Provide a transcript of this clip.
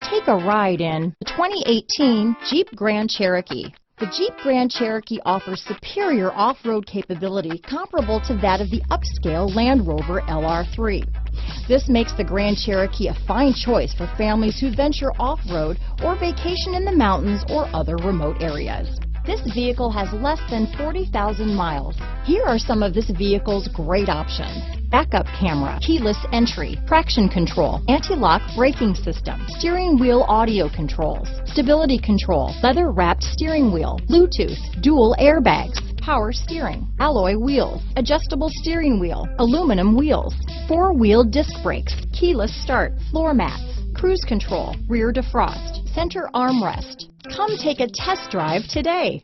Take a ride in the 2018 Jeep Grand Cherokee. The Jeep Grand Cherokee offers superior off-road capability comparable to that of the upscale Land Rover LR3. This makes the Grand Cherokee a fine choice for families who venture off-road or vacation in the mountains or other remote areas. This vehicle has less than 40,000 miles. Here are some of this vehicle's great options: backup camera, keyless entry, traction control, anti-lock braking system, steering wheel audio controls, stability control, leather-wrapped steering wheel, Bluetooth, dual airbags, power steering, alloy wheels, adjustable steering wheel, aluminum wheels, four-wheel disc brakes, keyless start, floor mats, cruise control, rear defrost, center armrest. Come take a test drive today.